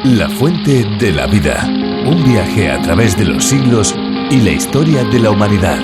La fuente de la vida. Un viaje a través de los siglos y la historia de la humanidad.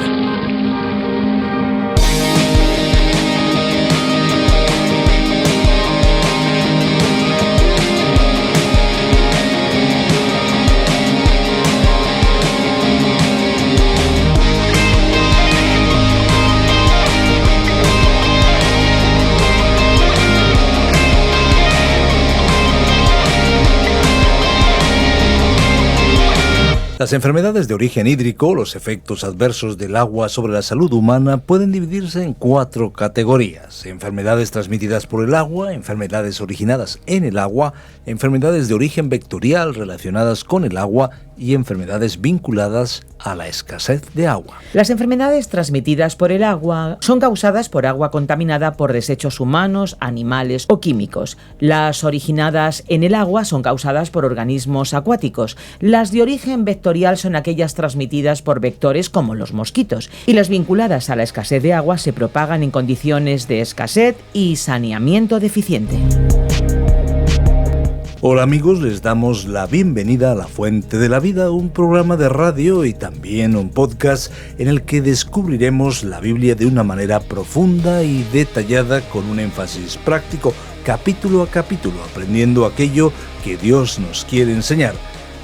Las enfermedades de origen hídrico, los efectos adversos del agua sobre la salud humana, pueden dividirse en 4 categorías: enfermedades transmitidas por el agua, enfermedades originadas en el agua, enfermedades de origen vectorial relacionadas con el agua y enfermedades vinculadas a la escasez de agua. Las enfermedades transmitidas por el agua son causadas por agua contaminada por desechos humanos, animales o químicos. Las originadas en el agua son causadas por organismos acuáticos. Las de origen vectorial son aquellas transmitidas por vectores como los mosquitos. Y las vinculadas a la escasez de agua se propagan en condiciones de escasez y saneamiento deficiente. Hola amigos, les damos la bienvenida a La Fuente de la Vida, un programa de radio y también un podcast en el que descubriremos la Biblia de una manera profunda y detallada, con un énfasis práctico, capítulo a capítulo, aprendiendo aquello que Dios nos quiere enseñar.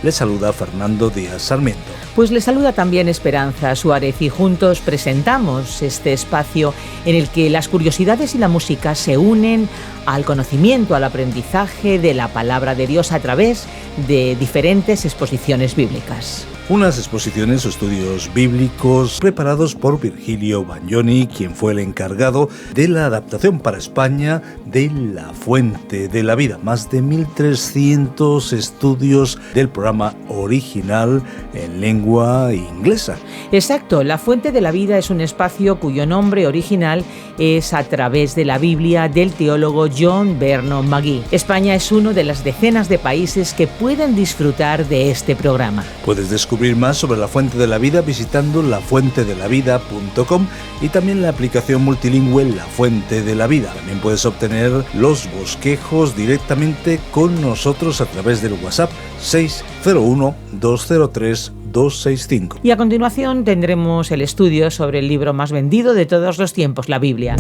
Les saluda Fernando Díaz Sarmiento. Pues les saluda también Esperanza Suárez y juntos presentamos este espacio en el que las curiosidades y la música se unen al conocimiento, al aprendizaje de la palabra de Dios a través de diferentes exposiciones bíblicas. Unas exposiciones o estudios bíblicos preparados por Virgilio Bagnoni, quien fue el encargado de la adaptación para España de La Fuente de la Vida. Más de 1.300 estudios del programa original en lengua inglesa. Exacto, La Fuente de la Vida es un espacio cuyo nombre original es A través de la Biblia, del teólogo John Vernon McGee. España es uno de las decenas de países que pueden disfrutar de este programa. Puedes descubrir más sobre La Fuente de la Vida visitando lafuentedelavida.com y también la aplicación multilingüe La Fuente de la Vida. También puedes obtener los bosquejos directamente con nosotros a través del WhatsApp 601-203-265. Y a continuación tendremos el estudio sobre el libro más vendido de todos los tiempos, la Biblia.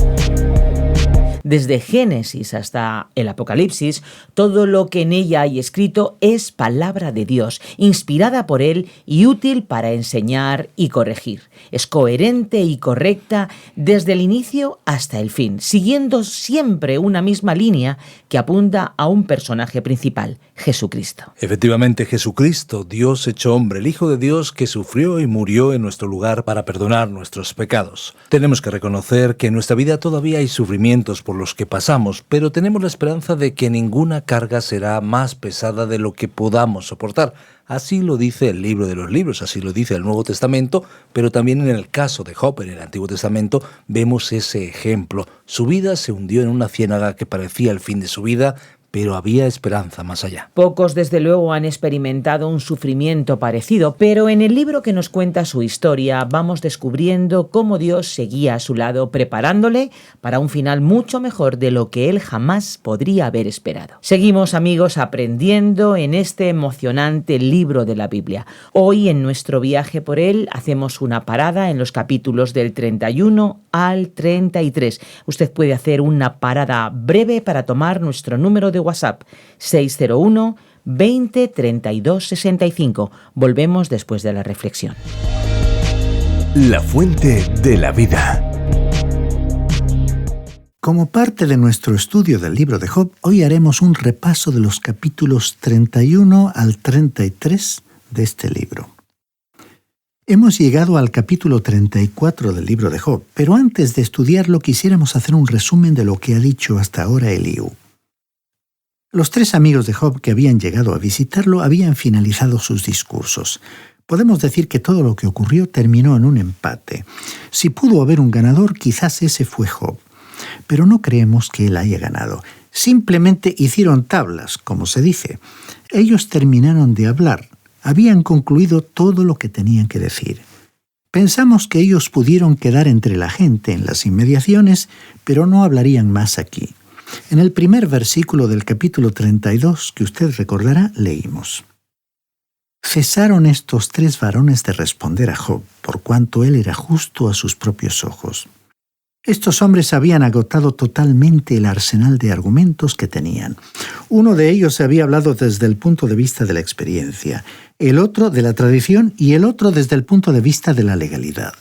Desde Génesis hasta el Apocalipsis, todo lo que en ella hay escrito es palabra de Dios, inspirada por Él y útil para enseñar y corregir. Es coherente y correcta desde el inicio hasta el fin, siguiendo siempre una misma línea que apunta a un personaje principal, Jesucristo. Efectivamente, Jesucristo, Dios hecho hombre, el Hijo de Dios que sufrió y murió en nuestro lugar para perdonar nuestros pecados. Tenemos que reconocer que en nuestra vida todavía hay sufrimientos por los que pasamos, pero tenemos la esperanza de que ninguna carga será más pesada de lo que podamos soportar. Así lo dice el libro de los libros, así lo dice el Nuevo Testamento, pero también en el caso de Job en el Antiguo Testamento vemos ese ejemplo. Su vida se hundió en una ciénaga que parecía el fin de su vida, pero había esperanza más allá. Pocos, desde luego, han experimentado un sufrimiento parecido, pero en el libro que nos cuenta su historia vamos descubriendo cómo Dios seguía a su lado, preparándole para un final mucho mejor de lo que él jamás podría haber esperado. Seguimos, amigos, aprendiendo en este emocionante libro de la Biblia. Hoy, en nuestro viaje por él, hacemos una parada en los capítulos del 31 al 33. Usted puede hacer una parada breve para tomar nuestro número de WhatsApp 601 20 32 65. Volvemos después de la reflexión. La Fuente de la Vida. Como parte de nuestro estudio del libro de Job, hoy haremos un repaso de los capítulos 31 al 33 de este libro. Hemos llegado al capítulo 34 del libro de Job, pero antes de estudiarlo quisiéramos hacer un resumen de lo que ha dicho hasta ahora Eliú. Los 3 amigos de Job que habían llegado a visitarlo habían finalizado sus discursos. Podemos decir que todo lo que ocurrió terminó en un empate. Si pudo haber un ganador, quizás ese fue Job. Pero no creemos que él haya ganado. Simplemente hicieron tablas, como se dice. Ellos terminaron de hablar. Habían concluido todo lo que tenían que decir. Pensamos que ellos pudieron quedar entre la gente en las inmediaciones, pero no hablarían más aquí. En el primer versículo del capítulo 32, que usted recordará, leímos: Cesaron estos 3 varones de responder a Job, por cuanto él era justo a sus propios ojos. Estos hombres habían agotado totalmente el arsenal de argumentos que tenían. Uno de ellos había hablado desde el punto de vista de la experiencia, el otro de la tradición y el otro desde el punto de vista de la legalidad.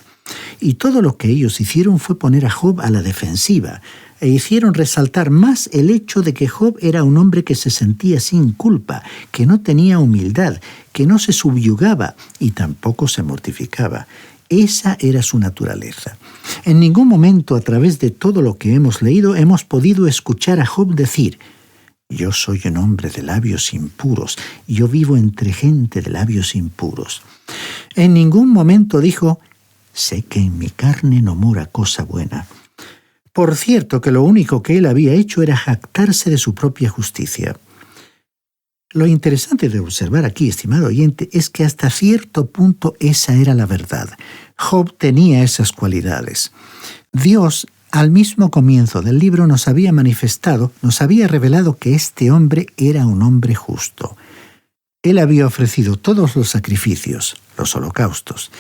Y todo lo que ellos hicieron fue poner a Job a la defensiva, e hicieron resaltar más el hecho de que Job era un hombre que se sentía sin culpa, que no tenía humildad, que no se subyugaba y tampoco se mortificaba. Esa era su naturaleza. En ningún momento a través de todo lo que hemos leído hemos podido escuchar a Job decir: yo soy un hombre de labios impuros, yo vivo entre gente de labios impuros. En ningún momento dijo: sé que en mi carne no mora cosa buena. Por cierto que lo único que él había hecho era jactarse de su propia justicia. Lo interesante de observar aquí, estimado oyente, es que hasta cierto punto esa era la verdad. Job tenía esas cualidades. Dios, al mismo comienzo del libro, nos había manifestado, nos había revelado que este hombre era un hombre justo. Él había ofrecido todos los sacrificios, los holocaustos.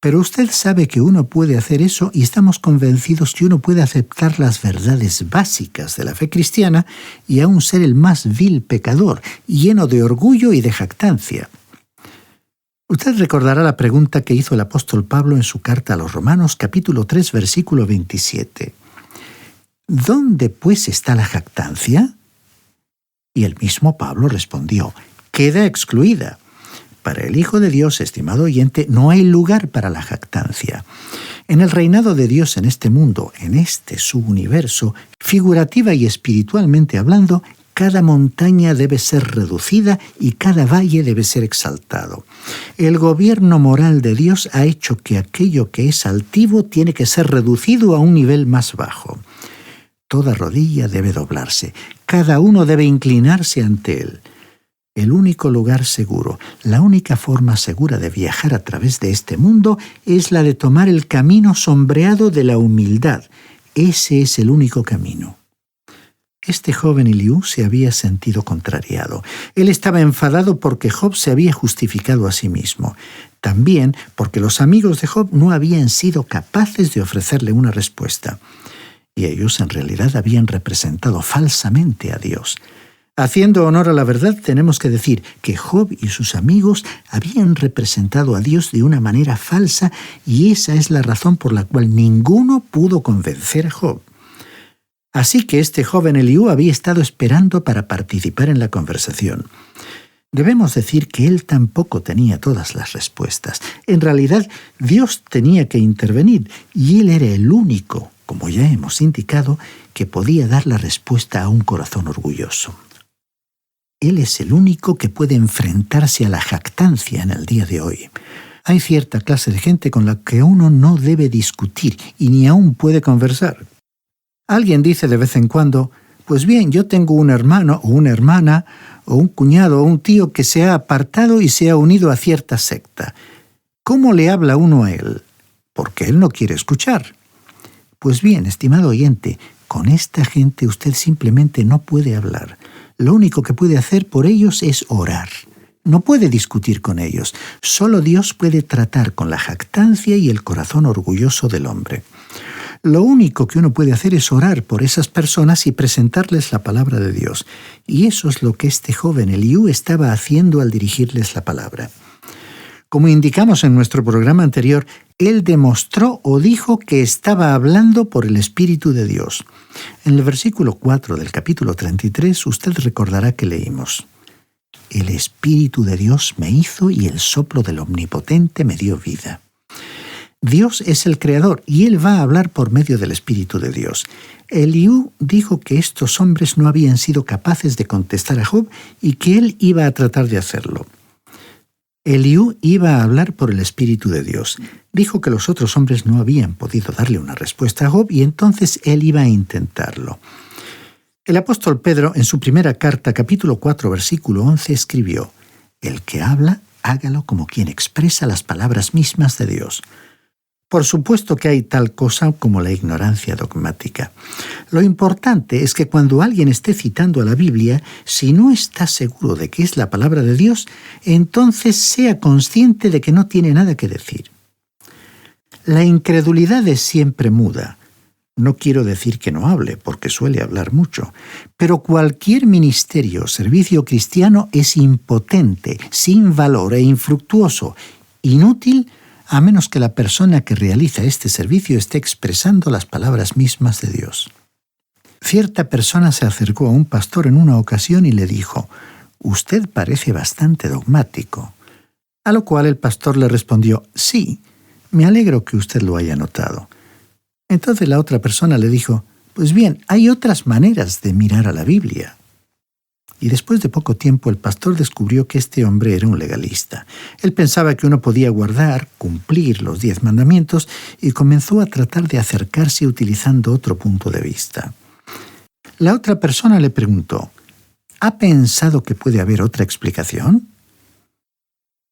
Pero usted sabe que uno puede hacer eso y estamos convencidos que uno puede aceptar las verdades básicas de la fe cristiana y aún ser el más vil pecador, lleno de orgullo y de jactancia. Usted recordará la pregunta que hizo el apóstol Pablo en su carta a los Romanos, capítulo 3, versículo 27. ¿Dónde pues está la jactancia? Y el mismo Pablo respondió: queda excluida. Para el Hijo de Dios, estimado oyente, no hay lugar para la jactancia. En el reinado de Dios en este mundo, en este subuniverso, figurativa y espiritualmente hablando, cada montaña debe ser reducida y cada valle debe ser exaltado. El gobierno moral de Dios ha hecho que aquello que es altivo tiene que ser reducido a un nivel más bajo. Toda rodilla debe doblarse, cada uno debe inclinarse ante él. El único lugar seguro, la única forma segura de viajar a través de este mundo es la de tomar el camino sombreado de la humildad. Ese es el único camino. Este joven Eliú se había sentido contrariado. Él estaba enfadado porque Job se había justificado a sí mismo. También porque los amigos de Job no habían sido capaces de ofrecerle una respuesta. Y ellos en realidad habían representado falsamente a Dios. Haciendo honor a la verdad, tenemos que decir que Job y sus amigos habían representado a Dios de una manera falsa y esa es la razón por la cual ninguno pudo convencer a Job. Así que este joven Eliú había estado esperando para participar en la conversación. Debemos decir que él tampoco tenía todas las respuestas. En realidad, Dios tenía que intervenir y él era el único, como ya hemos indicado, que podía dar la respuesta a un corazón orgulloso. Él es el único que puede enfrentarse a la jactancia en el día de hoy. Hay cierta clase de gente con la que uno no debe discutir y ni aún puede conversar. Alguien dice de vez en cuando: pues bien, yo tengo un hermano o una hermana o un cuñado o un tío que se ha apartado y se ha unido a cierta secta. ¿Cómo le habla uno a él? Porque él no quiere escuchar. Pues bien, estimado oyente, con esta gente usted simplemente no puede hablar. Lo único que puede hacer por ellos es orar. No puede discutir con ellos. Solo Dios puede tratar con la jactancia y el corazón orgulloso del hombre. Lo único que uno puede hacer es orar por esas personas y presentarles la palabra de Dios. Y eso es lo que este joven Eliú estaba haciendo al dirigirles la palabra. Como indicamos en nuestro programa anterior, él demostró o dijo que estaba hablando por el Espíritu de Dios. En el versículo 4 del capítulo 33, usted recordará que leímos: el Espíritu de Dios me hizo y el soplo del Omnipotente me dio vida. Dios es el Creador y Él va a hablar por medio del Espíritu de Dios. Eliú dijo que estos hombres no habían sido capaces de contestar a Job y que él iba a tratar de hacerlo. Eliú iba a hablar por el Espíritu de Dios. Dijo que los otros hombres no habían podido darle una respuesta a Job y entonces él iba a intentarlo. El apóstol Pedro, en su primera carta, capítulo 4, versículo 11, escribió: el que habla, hágalo como quien expresa las palabras mismas de Dios. Por supuesto que hay tal cosa como la ignorancia dogmática. Lo importante es que cuando alguien esté citando a la Biblia, si no está seguro de que es la palabra de Dios, entonces sea consciente de que no tiene nada que decir. La incredulidad es siempre muda. No quiero decir que no hable, porque suele hablar mucho, pero cualquier ministerio o servicio cristiano es impotente, sin valor e infructuoso, inútil, a menos que la persona que realiza este servicio esté expresando las palabras mismas de Dios. Cierta persona se acercó a un pastor en una ocasión y le dijo: «Usted parece bastante dogmático». A lo cual el pastor le respondió: «Sí, me alegro que usted lo haya notado». Entonces la otra persona le dijo: «Pues bien, hay otras maneras de mirar a la Biblia». Y después de poco tiempo el pastor descubrió que este hombre era un legalista. Él pensaba que uno podía guardar, cumplir los 10 mandamientos y comenzó a tratar de acercarse utilizando otro punto de vista. La otra persona le preguntó: ¿ha pensado que puede haber otra explicación?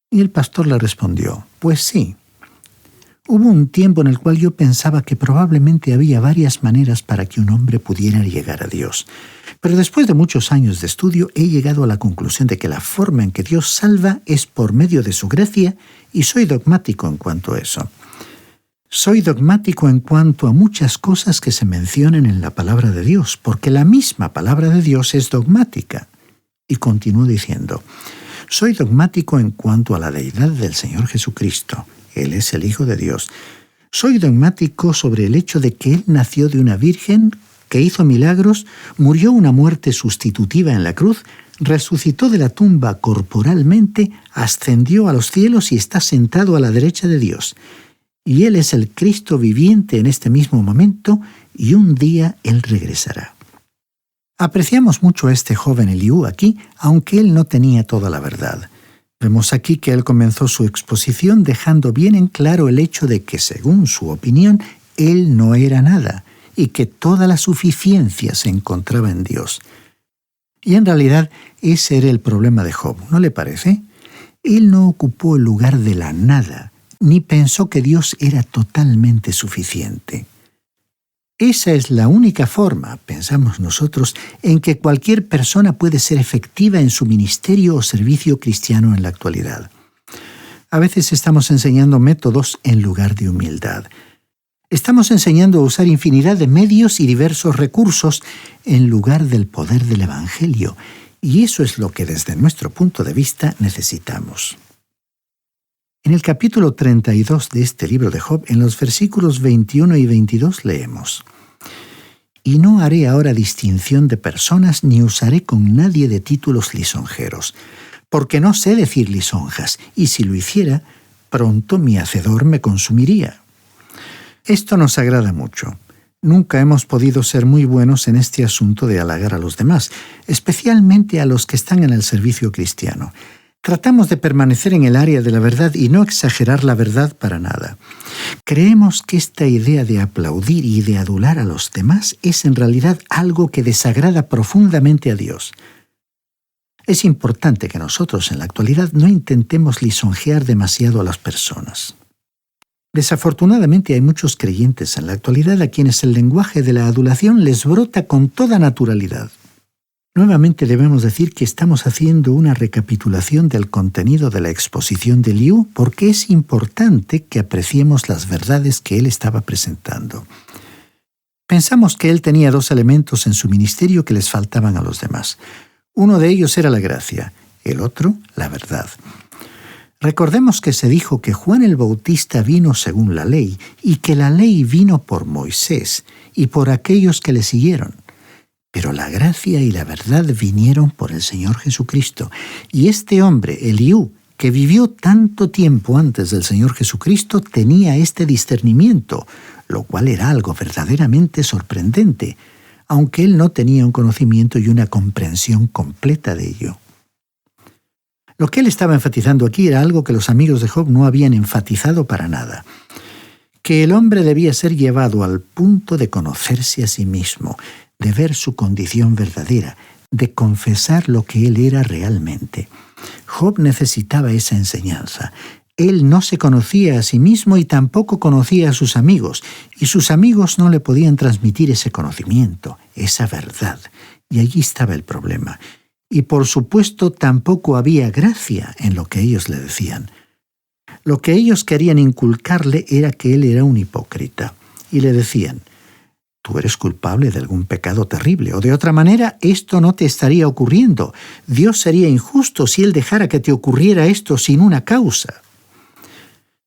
Y el pastor le respondió: «Pues sí. Hubo un tiempo en el cual yo pensaba que probablemente había varias maneras para que un hombre pudiera llegar a Dios. Pero después de muchos años de estudio he llegado a la conclusión de que la forma en que Dios salva es por medio de su gracia, y soy dogmático en cuanto a eso. Soy dogmático en cuanto a muchas cosas que se mencionan en la palabra de Dios, porque la misma palabra de Dios es dogmática». Y continuó diciendo: «Soy dogmático en cuanto a la deidad del Señor Jesucristo. Él es el Hijo de Dios. Soy dogmático sobre el hecho de que Él nació de una virgen, que hizo milagros, murió una muerte sustitutiva en la cruz, resucitó de la tumba corporalmente, ascendió a los cielos y está sentado a la derecha de Dios. Y Él es el Cristo viviente en este mismo momento, y un día Él regresará». Apreciamos mucho a este joven Eliú aquí, aunque él no tenía toda la verdad. Vemos aquí que él comenzó su exposición dejando bien en claro el hecho de que, según su opinión, él no era nada y que toda la suficiencia se encontraba en Dios. Y en realidad ese era el problema de Job, ¿no le parece? Él no ocupó el lugar de la nada, ni pensó que Dios era totalmente suficiente. Esa es la única forma, pensamos nosotros, en que cualquier persona puede ser efectiva en su ministerio o servicio cristiano en la actualidad. A veces estamos enseñando métodos en lugar de humildad. Estamos enseñando a usar infinidad de medios y diversos recursos en lugar del poder del Evangelio, y eso es lo que desde nuestro punto de vista necesitamos. En el capítulo 32 de este libro de Job, en los versículos 21 y 22 leemos: «Y no haré ahora distinción de personas, ni usaré con nadie de títulos lisonjeros, porque no sé decir lisonjas, y si lo hiciera, pronto mi hacedor me consumiría». Esto nos agrada mucho. Nunca hemos podido ser muy buenos en este asunto de halagar a los demás, especialmente a los que están en el servicio cristiano. Tratamos de permanecer en el área de la verdad y no exagerar la verdad para nada. Creemos que esta idea de aplaudir y de adular a los demás es en realidad algo que desagrada profundamente a Dios. Es importante que nosotros en la actualidad no intentemos lisonjear demasiado a las personas. Desafortunadamente hay muchos creyentes en la actualidad a quienes el lenguaje de la adulación les brota con toda naturalidad. Nuevamente debemos decir que estamos haciendo una recapitulación del contenido de la exposición de Eliú porque es importante que apreciemos las verdades que él estaba presentando. Pensamos que él tenía 2 elementos en su ministerio que les faltaban a los demás. Uno de ellos era la gracia, el otro, la verdad. Recordemos que se dijo que Juan el Bautista vino según la ley y que la ley vino por Moisés y por aquellos que le siguieron. Pero la gracia y la verdad vinieron por el Señor Jesucristo. Y este hombre, Eliú, que vivió tanto tiempo antes del Señor Jesucristo, tenía este discernimiento, lo cual era algo verdaderamente sorprendente, aunque él no tenía un conocimiento y una comprensión completa de ello. Lo que él estaba enfatizando aquí era algo que los amigos de Job no habían enfatizado para nada: que el hombre debía ser llevado al punto de conocerse a sí mismo, de ver su condición verdadera, de confesar lo que él era realmente. Job necesitaba esa enseñanza. Él no se conocía a sí mismo y tampoco conocía a sus amigos, y sus amigos no le podían transmitir ese conocimiento, esa verdad. Y allí estaba el problema. Y por supuesto tampoco había gracia en lo que ellos le decían. Lo que ellos querían inculcarle era que él era un hipócrita. Y le decían: tú eres culpable de algún pecado terrible, o de otra manera esto no te estaría ocurriendo. Dios sería injusto si Él dejara que te ocurriera esto sin una causa.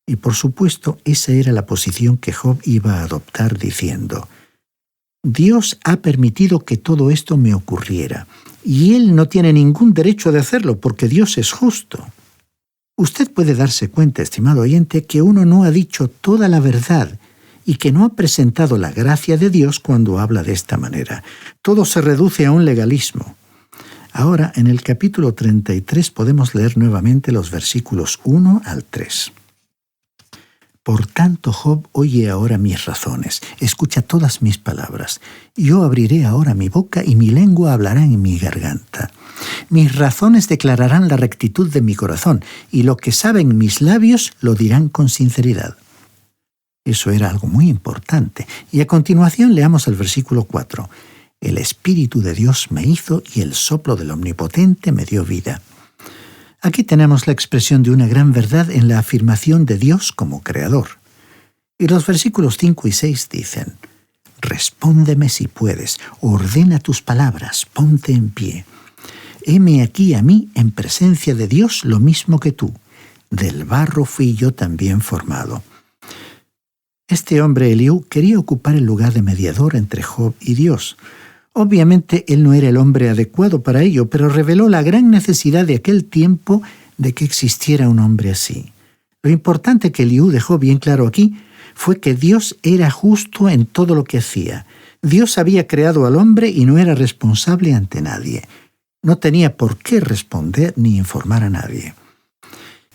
Y por supuesto, esa era la posición que Job iba a adoptar diciendo: Dios ha permitido que todo esto me ocurriera, y Él no tiene ningún derecho de hacerlo porque Dios es justo. Usted puede darse cuenta, estimado oyente, que uno no ha dicho toda la verdad y que no ha presentado la gracia de Dios cuando habla de esta manera. Todo se reduce a un legalismo. Ahora, en el capítulo 33 podemos leer nuevamente los versículos 1 al 3. Por tanto, Job, oye ahora mis razones, escucha todas mis palabras. Yo abriré ahora mi boca y mi lengua hablará en mi garganta. Mis razones declararán la rectitud de mi corazón, y lo que saben mis labios lo dirán con sinceridad. Eso era algo muy importante. Y a continuación leamos el versículo 4. El Espíritu de Dios me hizo y el soplo del Omnipotente me dio vida. Aquí tenemos la expresión de una gran verdad en la afirmación de Dios como Creador. Y los versículos 5 y 6 dicen: Respóndeme si puedes, ordena tus palabras, ponte en pie. Heme aquí a mí en presencia de Dios lo mismo que tú. Del barro fui yo también formado. Este hombre Eliú quería ocupar el lugar de mediador entre Job y Dios. Obviamente él no era el hombre adecuado para ello, pero reveló la gran necesidad de aquel tiempo de que existiera un hombre así. Lo importante que Eliú dejó bien claro aquí fue que Dios era justo en todo lo que hacía. Dios había creado al hombre y no era responsable ante nadie. No tenía por qué responder ni informar a nadie.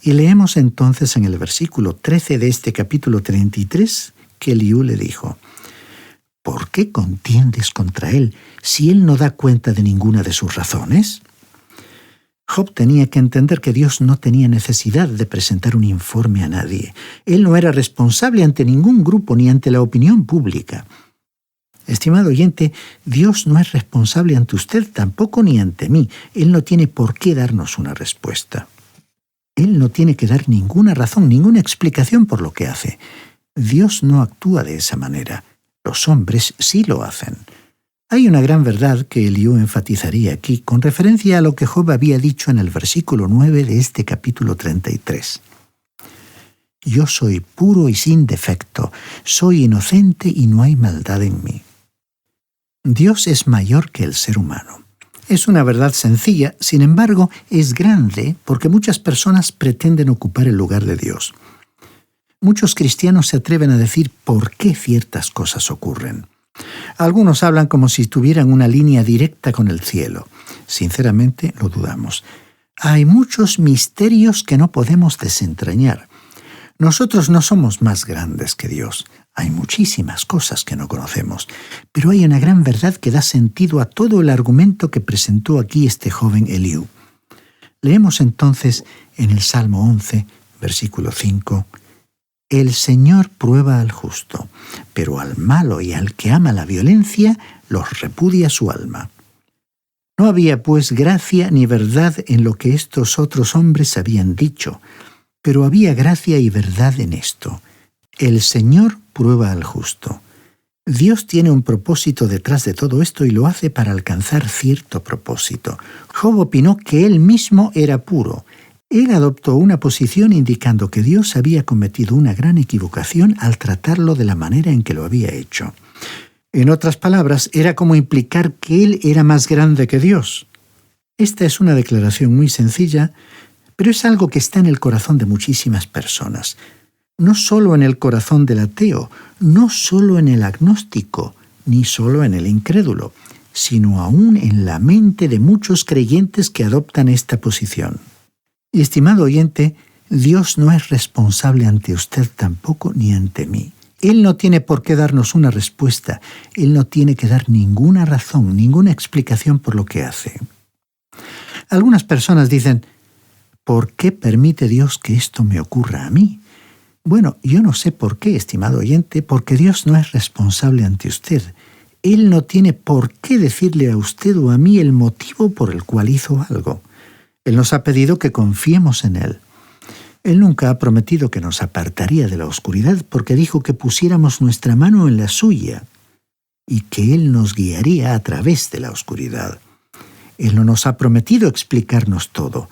Y leemos entonces en el versículo 13 de este capítulo 33 que Eliú le dijo: ¿Por qué contiendes contra él si él no da cuenta de ninguna de sus razones? Job tenía que entender que Dios no tenía necesidad de presentar un informe a nadie. Él no era responsable ante ningún grupo ni ante la opinión pública. Estimado oyente, Dios no es responsable ante usted tampoco ni ante mí. Él no tiene por qué darnos una respuesta. Él no tiene que dar ninguna razón, ninguna explicación por lo que hace. Dios no actúa de esa manera. Los hombres sí lo hacen. Hay una gran verdad que Eliú enfatizaría aquí con referencia a lo que Job había dicho en el versículo 9 de este capítulo 33. Yo soy puro y sin defecto, soy inocente y no hay maldad en mí. Dios es mayor que el ser humano. Es una verdad sencilla, sin embargo, es grande porque muchas personas pretenden ocupar el lugar de Dios. Muchos cristianos se atreven a decir por qué ciertas cosas ocurren. Algunos hablan como si tuvieran una línea directa con el cielo. Sinceramente, lo dudamos. Hay muchos misterios que no podemos desentrañar. Nosotros no somos más grandes que Dios. Hay muchísimas cosas que no conocemos, pero hay una gran verdad que da sentido a todo el argumento que presentó aquí este joven Eliú. Leemos entonces en el Salmo 11, versículo 5, El Señor prueba al justo, pero al malo y al que ama la violencia los repudia su alma. No había pues gracia ni verdad en lo que estos otros hombres habían dicho, pero había gracia y verdad en esto. El Señor prueba al justo. Dios tiene un propósito detrás de todo esto y lo hace para alcanzar cierto propósito. Job opinó que él mismo era puro. Él adoptó una posición indicando que Dios había cometido una gran equivocación al tratarlo de la manera en que lo había hecho. En otras palabras, era como implicar que él era más grande que Dios. Esta es una declaración muy sencilla, pero es algo que está en el corazón de muchísimas personas. No solo en el corazón del ateo, no solo en el agnóstico, ni solo en el incrédulo, sino aún en la mente de muchos creyentes que adoptan esta posición. Y estimado oyente, Dios no es responsable ante usted tampoco ni ante mí. Él no tiene por qué darnos una respuesta. Él no tiene que dar ninguna razón, ninguna explicación por lo que hace. Algunas personas dicen: ¿por qué permite Dios que esto me ocurra a mí? Bueno, yo no sé por qué, estimado oyente, porque Dios no es responsable ante usted. Él no tiene por qué decirle a usted o a mí el motivo por el cual hizo algo. Él nos ha pedido que confiemos en Él. Él nunca ha prometido que nos apartaría de la oscuridad porque dijo que pusiéramos nuestra mano en la suya y que Él nos guiaría a través de la oscuridad. Él no nos ha prometido explicarnos todo.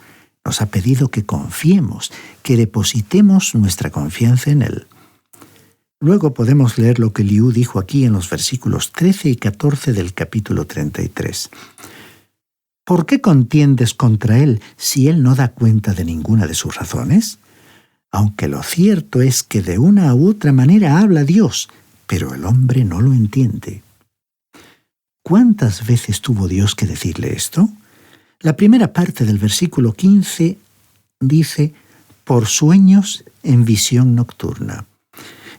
Nos ha pedido que confiemos, que depositemos nuestra confianza en Él. Luego podemos leer lo que Liu dijo aquí en los versículos 13 y 14 del capítulo 33. ¿Por qué contiendes contra Él si Él no da cuenta de ninguna de sus razones? Aunque lo cierto es que de una u otra manera habla Dios, pero el hombre no lo entiende. ¿Cuántas veces tuvo Dios que decirle esto? La primera parte del versículo 15 dice, por sueños en visión nocturna.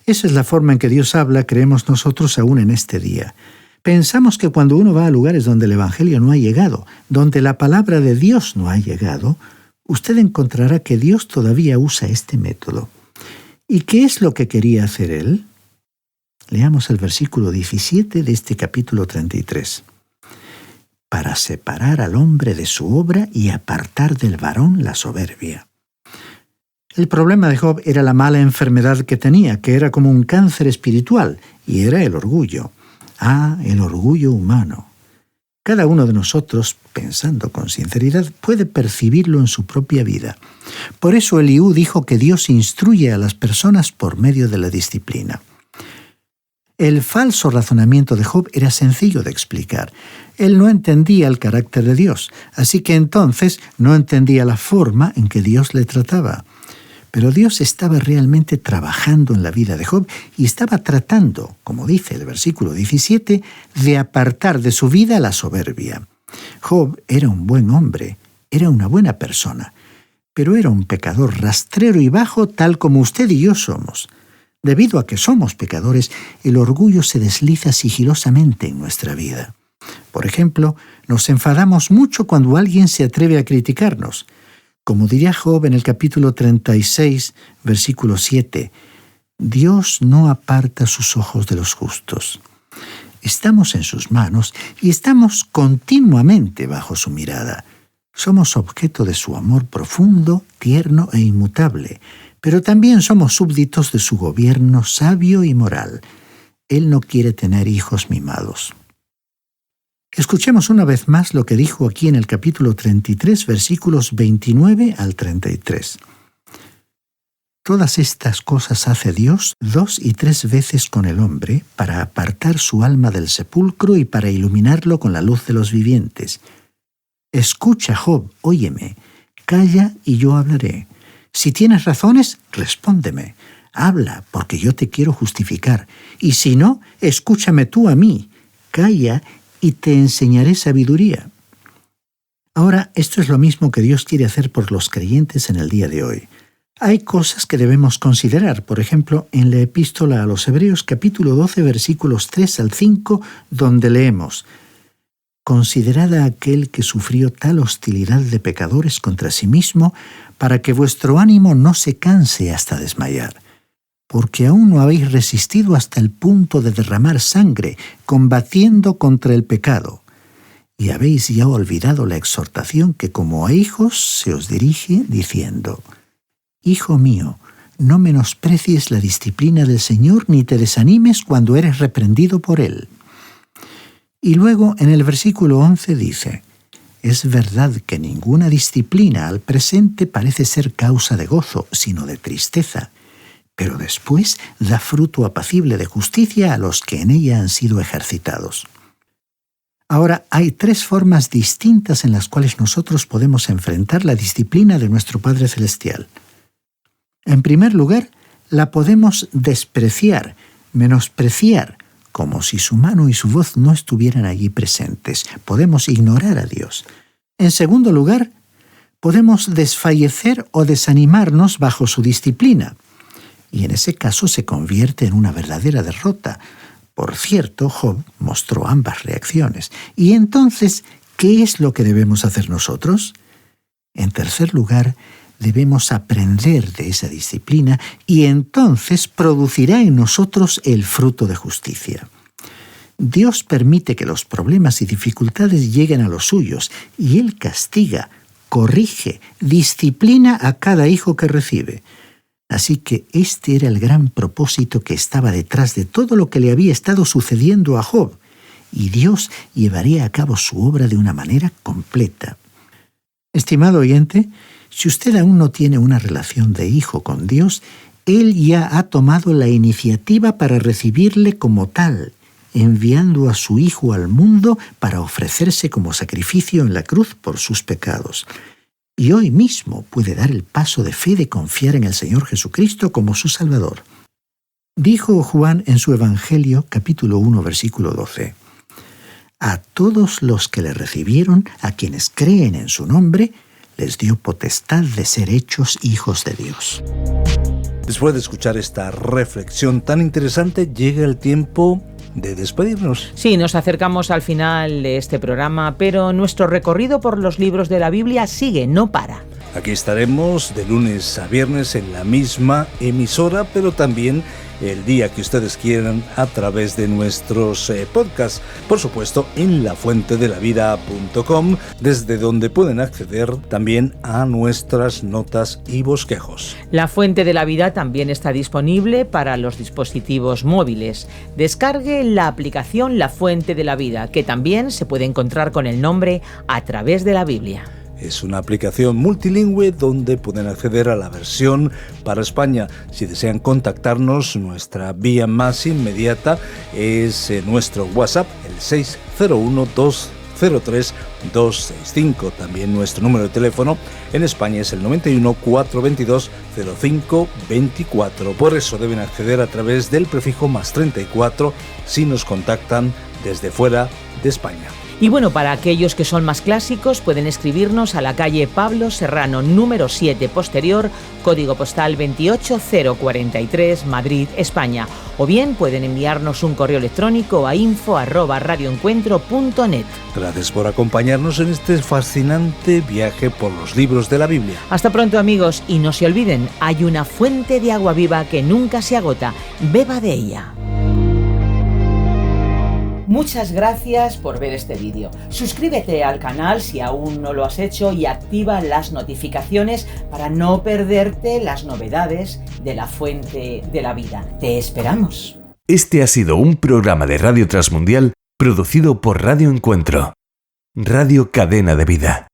Esa es la forma en que Dios habla, creemos nosotros aún en este día. Pensamos que cuando uno va a lugares donde el Evangelio no ha llegado, donde la palabra de Dios no ha llegado, usted encontrará que Dios todavía usa este método. ¿Y qué es lo que quería hacer Él? Leamos el versículo 17 de este capítulo 33. Para separar al hombre de su obra y apartar del varón la soberbia. El problema de Job era la mala enfermedad que tenía, que era como un cáncer espiritual, y era el orgullo. El orgullo humano. Cada uno de nosotros, pensando con sinceridad, puede percibirlo en su propia vida. Por eso Eliú dijo que Dios instruye a las personas por medio de la disciplina. El falso razonamiento de Job era sencillo de explicar. Él no entendía el carácter de Dios, así que entonces no entendía la forma en que Dios le trataba. Pero Dios estaba realmente trabajando en la vida de Job y estaba tratando, como dice el versículo 17, de apartar de su vida la soberbia. Job era un buen hombre, era una buena persona, pero era un pecador rastrero y bajo tal como usted y yo somos. Debido a que somos pecadores, el orgullo se desliza sigilosamente en nuestra vida. Por ejemplo, nos enfadamos mucho cuando alguien se atreve a criticarnos. Como diría Job en el capítulo 36, versículo 7, Dios no aparta sus ojos de los justos. Estamos en sus manos y estamos continuamente bajo su mirada. Somos objeto de su amor profundo, tierno e inmutable, pero también somos súbditos de su gobierno sabio y moral. Él no quiere tener hijos mimados. Escuchemos una vez más lo que dijo aquí en el capítulo 33, versículos 29 al 33. Todas estas cosas hace Dios 2 y 3 veces con el hombre para apartar su alma del sepulcro y para iluminarlo con la luz de los vivientes. Escucha, Job, óyeme, calla y yo hablaré. Si tienes razones, respóndeme. Habla, porque yo te quiero justificar. Y si no, escúchame tú a mí. Calla y te enseñaré sabiduría. Ahora, esto es lo mismo que Dios quiere hacer por los creyentes en el día de hoy. Hay cosas que debemos considerar, por ejemplo, en la epístola a los Hebreos capítulo 12, versículos 3 al 5, donde leemos: Considerad a aquel que sufrió tal hostilidad de pecadores contra sí mismo, para que vuestro ánimo no se canse hasta desmayar. Porque aún no habéis resistido hasta el punto de derramar sangre, combatiendo contra el pecado. Y habéis ya olvidado la exhortación que como a hijos se os dirige, diciendo: Hijo mío, no menosprecies la disciplina del Señor, ni te desanimes cuando eres reprendido por Él. Y luego en el versículo 11 dice: Es verdad que ninguna disciplina al presente parece ser causa de gozo, sino de tristeza, pero después da fruto apacible de justicia a los que en ella han sido ejercitados. Ahora, hay 3 formas distintas en las cuales nosotros podemos enfrentar la disciplina de nuestro Padre Celestial. En primer lugar, la podemos despreciar, menospreciar, como si su mano y su voz no estuvieran allí presentes. Podemos ignorar a Dios. En segundo lugar, podemos desfallecer o desanimarnos bajo su disciplina. Y en ese caso se convierte en una verdadera derrota. Por cierto, Job mostró ambas reacciones. Y entonces, ¿qué es lo que debemos hacer nosotros? En tercer lugar, debemos aprender de esa disciplina y entonces producirá en nosotros el fruto de justicia. Dios permite que los problemas y dificultades lleguen a los suyos y Él castiga, corrige, disciplina a cada hijo que recibe. Así que este era el gran propósito que estaba detrás de todo lo que le había estado sucediendo a Job, y Dios llevaría a cabo su obra de una manera completa. Estimado oyente, si usted aún no tiene una relación de hijo con Dios, Él ya ha tomado la iniciativa para recibirle como tal, enviando a su Hijo al mundo para ofrecerse como sacrificio en la cruz por sus pecados. Y hoy mismo puede dar el paso de fe de confiar en el Señor Jesucristo como su Salvador. Dijo Juan en su Evangelio, capítulo 1, versículo 12, «A todos los que le recibieron, a quienes creen en su nombre, les dio potestad de ser hechos hijos de Dios». Después de escuchar esta reflexión tan interesante, llega el tiempo de despedirnos. Sí, nos acercamos al final de este programa, pero nuestro recorrido por los libros de la Biblia sigue, no para. Aquí estaremos de lunes a viernes en la misma emisora, pero también el día que ustedes quieran a través de nuestros podcasts. Por supuesto, en lafuentedelavida.com, desde donde pueden acceder también a nuestras notas y bosquejos. La Fuente de la Vida también está disponible para los dispositivos móviles. Descargue la aplicación La Fuente de la Vida, que también se puede encontrar con el nombre A través de la Biblia. Es una aplicación multilingüe donde pueden acceder a la versión para España. Si desean contactarnos, nuestra vía más inmediata es nuestro WhatsApp, el 601-203-265. También nuestro número de teléfono en España es el 91 422 0524. Por eso deben acceder a través del prefijo +34 si nos contactan desde fuera de España. Y bueno, para aquellos que son más clásicos, pueden escribirnos a la calle Pablo Serrano, número 7 posterior, código postal 28043, Madrid, España. O bien pueden enviarnos un correo electrónico a info@radioencuentro.net. Gracias por acompañarnos en este fascinante viaje por los libros de la Biblia. Hasta pronto, amigos, y no se olviden, hay una fuente de agua viva que nunca se agota. Beba de ella. Muchas gracias por ver este vídeo. Suscríbete al canal si aún no lo has hecho y activa las notificaciones para no perderte las novedades de la Fuente de la Vida. Te esperamos. Este ha sido un programa de Radio Transmundial producido por Radio Encuentro, Radio Cadena de Vida.